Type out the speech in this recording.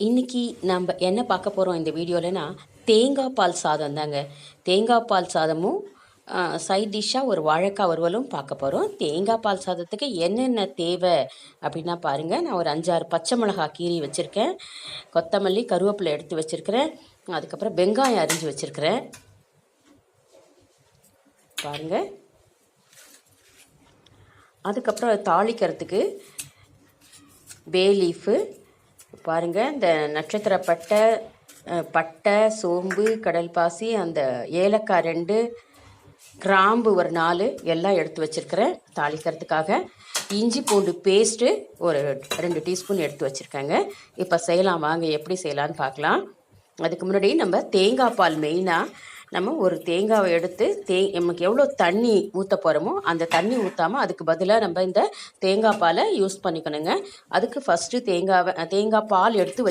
இன்னைக்கு நம்ம என்ன பார்க்க போகிறோம் இந்த வீடியோலனா தேங்காய் பால் சாதம் தாங்க. தேங்காய் பால் சாதமும் சைட் டிஷ்ஷாக ஒரு வாழைக்காய் வறுவலும் பார்க்க போகிறோம். தேங்காய் பால் சாதத்துக்கு என்னென்ன தேவை அப்படின்னா பாருங்கள். நான் ஒரு 5-6 பச்சை மிளகாய் கீரி வச்சுருக்கேன். கொத்தமல்லி கருவேப்பிலை எடுத்து வச்சுருக்கிறேன். அதுக்கப்புறம் வெங்காயம் அரிஞ்சு வச்சுருக்கிறேன் பாருங்கள். அதுக்கப்புறம் தாளிக்கிறதுக்கு பே லீஃபு பாருங்கள். இந்த நட்சத்திர பட்டை சோம்பு கடல் பாசி அந்த ஏலக்காய் 2 கிராம்பு ஒரு 4 எல்லாம் எடுத்து வச்சுருக்கிறேன் தாளிக்கிறதுக்காக. இஞ்சி பூண்டு பேஸ்ட்டு ஒரு 2 டீஸ்பூன் எடுத்து வச்சுருக்கேங்க. இப்போ செய்யலாம் வாங்க, எப்படி செய்யலான்னு பார்க்கலாம். அதுக்கு முன்னாடி நம்ம தேங்காய் பால் மெயினாக நம்ம ஒரு தேங்காவை எடுத்து நமக்கு எவ்வளோ தண்ணி ஊற்ற போகிறோமோ அந்த தண்ணி ஊற்றாமல் அதுக்கு பதிலாக நம்ம இந்த தேங்காய் பாலை யூஸ் பண்ணிக்கணுங்க. அதுக்கு ஃபஸ்ட்டு தேங்காய் பால் எடுத்து